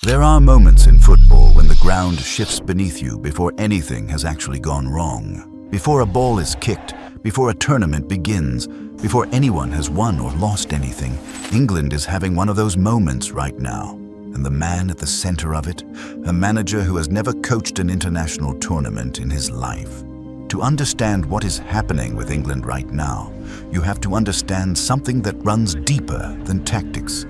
There are moments in football when the ground shifts beneath you before anything has actually gone wrong. Before a ball is kicked, before a tournament begins, before anyone has won or lost anything, England is having one of those moments right now. And the man at the center of it, a manager who has never coached an international tournament in his life. To understand what is happening with England right now, you have to understand something that runs deeper than tactics,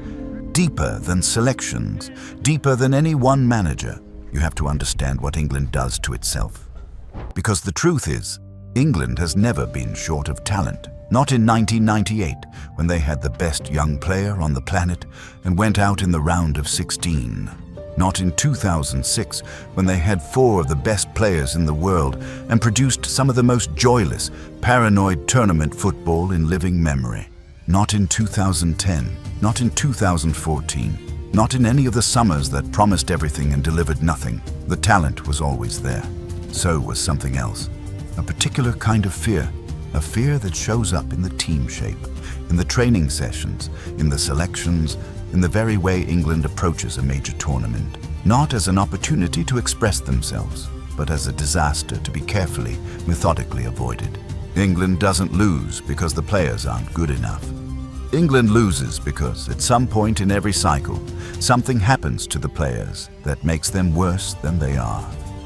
deeper than selections, deeper than any one manager. You have to understand what England does to itself. Because the truth is, England has never been short of talent. Not in 1998, when they had the best young player on the planet and went out in the round of 16. Not in 2006, when they had 4 of the best players in the world and produced some of the most joyless, paranoid tournament football in living memory. Not in 2010, not in 2014, not in any of the summers that promised everything and delivered nothing. The talent was always there. So was something else. A particular kind of fear. A fear that shows up in the team shape, in the training sessions, in the selections, in the very way England approaches a major tournament. Not as an opportunity to express themselves, but as a disaster to be carefully, methodically avoided. England doesn't lose because the players aren't good enough. England loses because at some point in every cycle, something happens to the players that makes them worse than they are.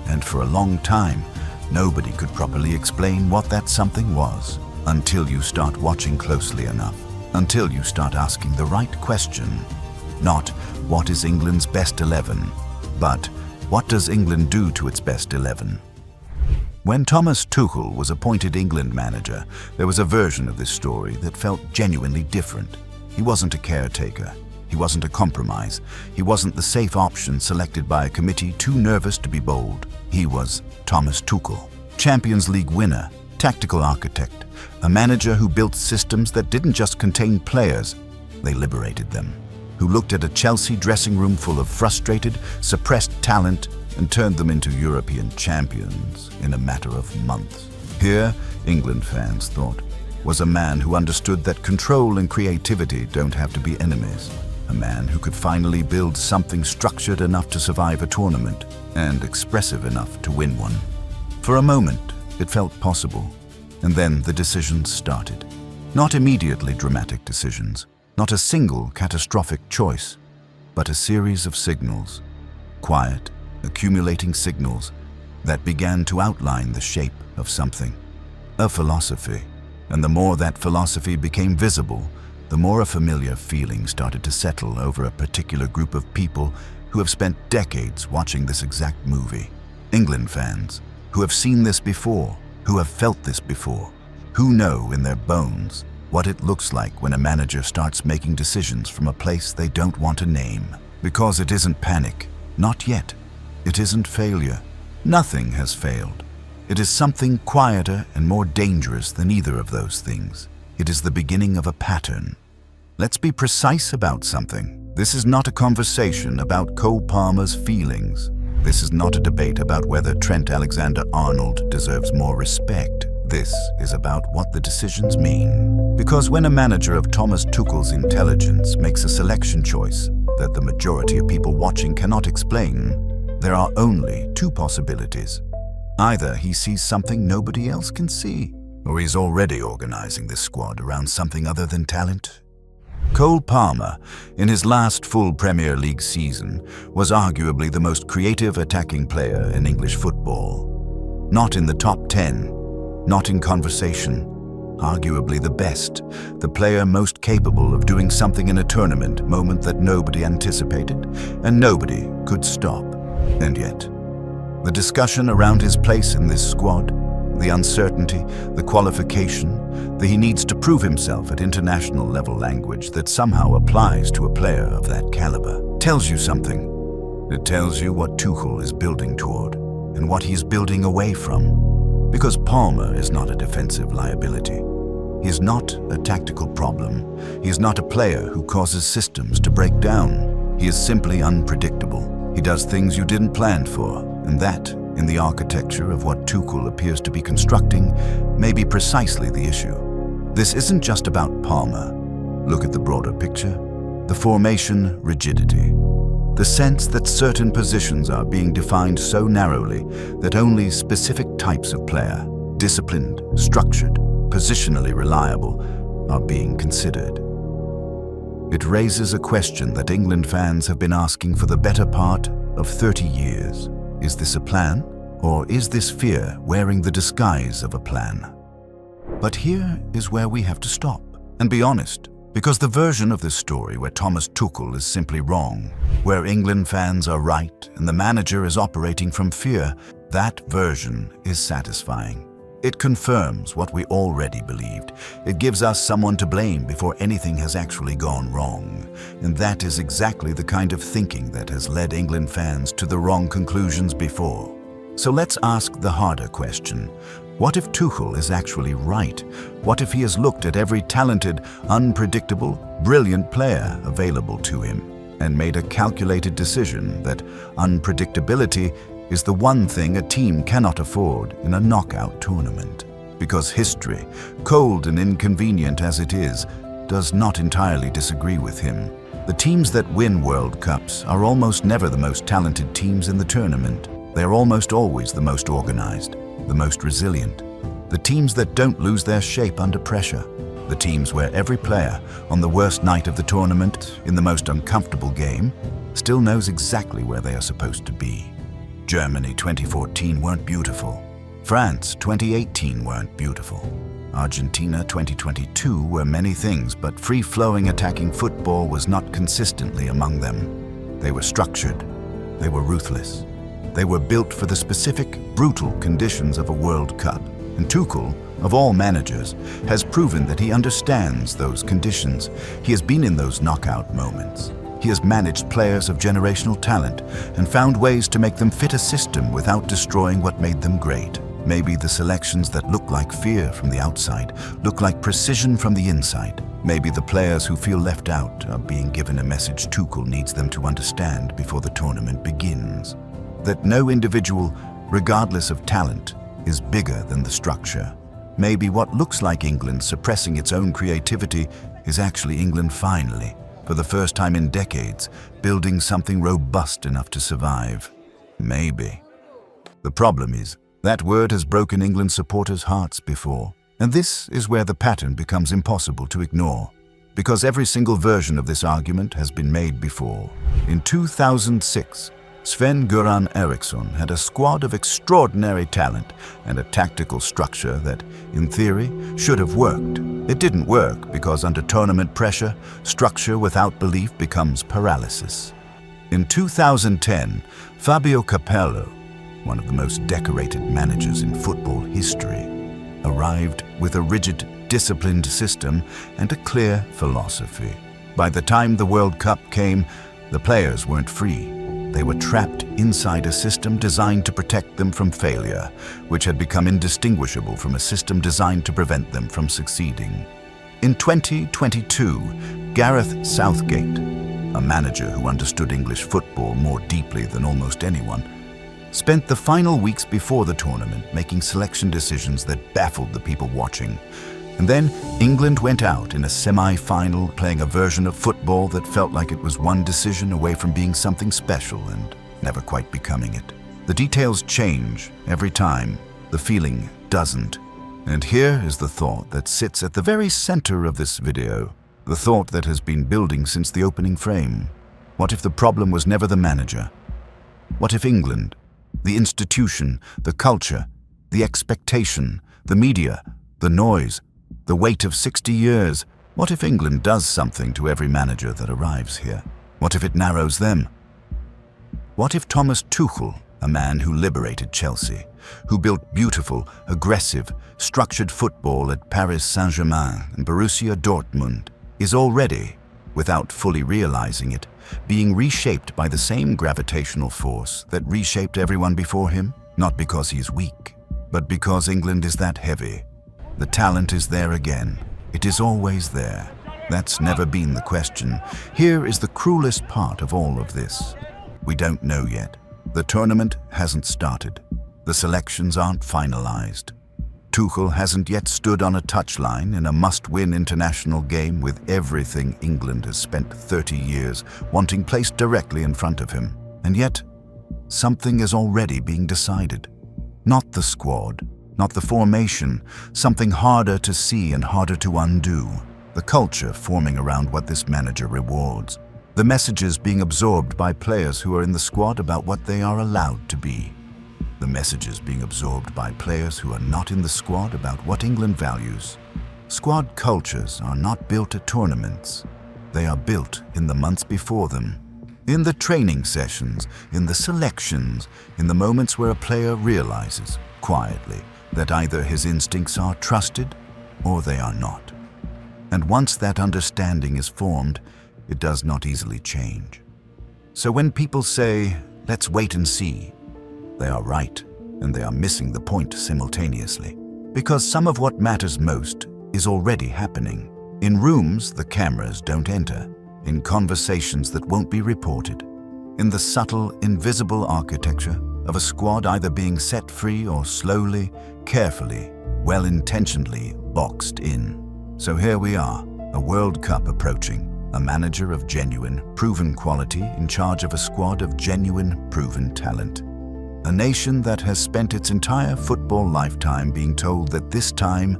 And for a long time, nobody could properly explain what that something was until you start watching closely enough, until you start asking the right question. Not, what is England's best 11, but what does England do to its best 11? When Thomas Tuchel was appointed England manager, there was a version of this story that felt genuinely different. He wasn't a caretaker. He wasn't a compromise. He wasn't the safe option selected by a committee too nervous to be bold. He was Thomas Tuchel, Champions League winner, tactical architect, a manager who built systems that didn't just contain players, they liberated them, who looked at a Chelsea dressing room full of frustrated, suppressed talent and turned them into European champions in a matter of months. Here, England fans thought, was a man who understood that control and creativity don't have to be enemies. A man who could finally build something structured enough to survive a tournament and expressive enough to win one. For a moment, it felt possible, and then the decisions started. Not immediately dramatic decisions, not a single catastrophic choice, but a series of signals, quiet, accumulating signals that began to outline the shape of something, a philosophy. And the more that philosophy became visible, the more a familiar feeling started to settle over a particular group of people who have spent decades watching this exact movie. England fans, who have seen this before, who have felt this before, who know in their bones what it looks like when a manager starts making decisions from a place they don't want to name. Because it isn't panic, not yet. It isn't failure. Nothing has failed. It is something quieter and more dangerous than either of those things. It is the beginning of a pattern. Let's be precise about something. This is not a conversation about Cole Palmer's feelings. This is not a debate about whether Trent Alexander-Arnold deserves more respect. This is about what the decisions mean. Because when a manager of Thomas Tuchel's intelligence makes a selection choice that the majority of people watching cannot explain, there are only 2 possibilities. Either he sees something nobody else can see, or he's already organizing this squad around something other than talent. Cole Palmer, in his last full Premier League season, was arguably the most creative attacking player in English football. Not in the top 10, not in conversation, arguably the best, the player most capable of doing something in a tournament moment that nobody anticipated and nobody could stop. And yet, the discussion around his place in this squad, the uncertainty, the qualification, that he needs to prove himself at international level language that somehow applies to a player of that caliber, tells you something. It tells you what Tuchel is building toward and what he's building away from. Because Palmer is not a defensive liability. He is not a tactical problem. He is not a player who causes systems to break down. He is simply unpredictable. He does things you didn't plan for, and that, in the architecture of what Tuchel appears to be constructing, may be precisely the issue. This isn't just about Palmer. Look at the broader picture. The formation rigidity. The sense that certain positions are being defined so narrowly that only specific types of player, disciplined, structured, positionally reliable, are being considered. It raises a question that England fans have been asking for the better part of 30 years. Is this a plan, or is this fear wearing the disguise of a plan? But here is where we have to stop and be honest, because the version of this story where Thomas Tuchel is simply wrong, where England fans are right and the manager is operating from fear, that version is satisfying. It confirms what we already believed. It gives us someone to blame before anything has actually gone wrong. And that is exactly the kind of thinking that has led England fans to the wrong conclusions before. So let's ask the harder question. What if Tuchel is actually right? What if he has looked at every talented, unpredictable, brilliant player available to him and made a calculated decision that unpredictability is the one thing a team cannot afford in a knockout tournament? Because history, cold and inconvenient as it is, does not entirely disagree with him. The teams that win World Cups are almost never the most talented teams in the tournament. They are almost always the most organized, the most resilient. The teams that don't lose their shape under pressure. The teams where every player, on the worst night of the tournament, in the most uncomfortable game, still knows exactly where they are supposed to be. Germany 2014 weren't beautiful. France 2018 weren't beautiful. Argentina 2022 were many things, but free-flowing attacking football was not consistently among them. They were structured. They were ruthless. They were built for the specific, brutal conditions of a World Cup. And Tuchel, of all managers, has proven that he understands those conditions. He has been in those knockout moments. He has managed players of generational talent and found ways to make them fit a system without destroying what made them great. Maybe the selections that look like fear from the outside look like precision from the inside. Maybe the players who feel left out are being given a message Tuchel needs them to understand before the tournament begins. That no individual, regardless of talent, is bigger than the structure. Maybe what looks like England suppressing its own creativity is actually England finally, for the first time in decades, building something robust enough to survive. Maybe. The problem is, that word has broken England supporters' hearts before. And this is where the pattern becomes impossible to ignore. Because every single version of this argument has been made before. In 2006, Sven-Göran Eriksson had a squad of extraordinary talent and a tactical structure that, in theory, should have worked. It didn't work because under tournament pressure, structure without belief becomes paralysis. In 2010, Fabio Capello, one of the most decorated managers in football history, arrived with a rigid, disciplined system and a clear philosophy. By the time the World Cup came, the players weren't free. They were trapped inside a system designed to protect them from failure, which had become indistinguishable from a system designed to prevent them from succeeding. In 2022, Gareth Southgate, a manager who understood English football more deeply than almost anyone, spent the final weeks before the tournament making selection decisions that baffled the people watching. And then England went out in a semi-final, playing a version of football that felt like it was one decision away from being something special and never quite becoming it. The details change every time. The feeling doesn't. And here is the thought that sits at the very center of this video. The thought that has been building since the opening frame. What if the problem was never the manager? What if England, the institution, the culture, the expectation, the media, the noise, the weight of 60 years, what if England does something to every manager that arrives here? What if it narrows them? What if Thomas Tuchel, a man who liberated Chelsea, who built beautiful, aggressive, structured football at Paris Saint-Germain and Borussia Dortmund, is already, without fully realizing it, being reshaped by the same gravitational force that reshaped everyone before him? Not because he's weak, but because England is that heavy. The talent is there again. It is always there. That's never been the question. Here is the cruelest part of all of this. We don't know yet. The tournament hasn't started. The selections aren't finalized. Tuchel hasn't yet stood on a touchline in a must-win international game with everything England has spent 30 years wanting placed directly in front of him. And yet, something is already being decided. Not the squad, not the formation, something harder to see and harder to undo. The culture forming around what this manager rewards. The messages being absorbed by players who are in the squad about what they are allowed to be. The messages being absorbed by players who are not in the squad about what England values. Squad cultures are not built at tournaments. They are built in the months before them. In the training sessions, in the selections, in the moments where a player realizes, quietly, that either his instincts are trusted or they are not. And once that understanding is formed, it does not easily change. So when people say, "Let's wait and see," they are right, and they are missing the point simultaneously. Because some of what matters most is already happening. In rooms the cameras don't enter, in conversations that won't be reported, in the subtle, invisible architecture of a squad either being set free or slowly, carefully, well-intentionedly boxed in. So here we are, a World Cup approaching, a manager of genuine, proven quality in charge of a squad of genuine, proven talent. A nation that has spent its entire football lifetime being told that this time,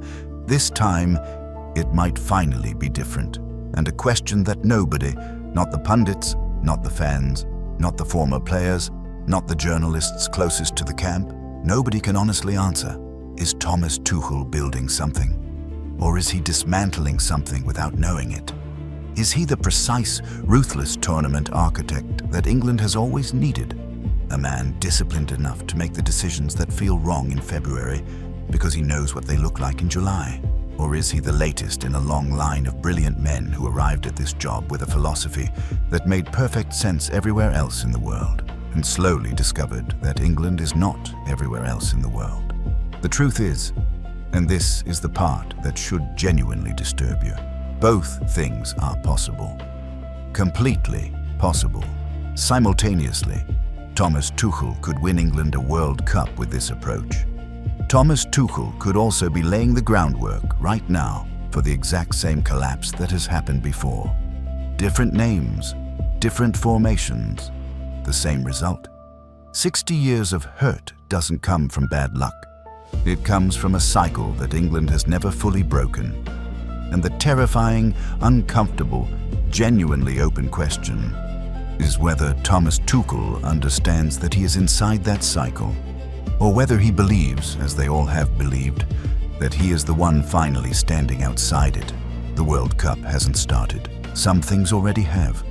it might finally be different. And a question that nobody, not the pundits, not the fans, not the former players, not the journalists closest to the camp, nobody can honestly answer. Is Thomas Tuchel building something? Or is he dismantling something without knowing it? Is he the precise, ruthless tournament architect that England has always needed? A man disciplined enough to make the decisions that feel wrong in February because he knows what they look like in July? Or is he the latest in a long line of brilliant men who arrived at this job with a philosophy that made perfect sense everywhere else in the world and slowly discovered that England is not everywhere else in the world? The truth is, and this is the part that should genuinely disturb you, both things are possible. Completely possible. Simultaneously, Thomas Tuchel could win England a World Cup with this approach. Thomas Tuchel could also be laying the groundwork right now for the exact same collapse that has happened before. Different names, different formations, the same result. 60 years of hurt doesn't come from bad luck. It comes from a cycle that England has never fully broken. And the terrifying, uncomfortable, genuinely open question is whether Thomas Tuchel understands that he is inside that cycle, or whether he believes, as they all have believed, that he is the one finally standing outside it. The World Cup hasn't started. Some things already have.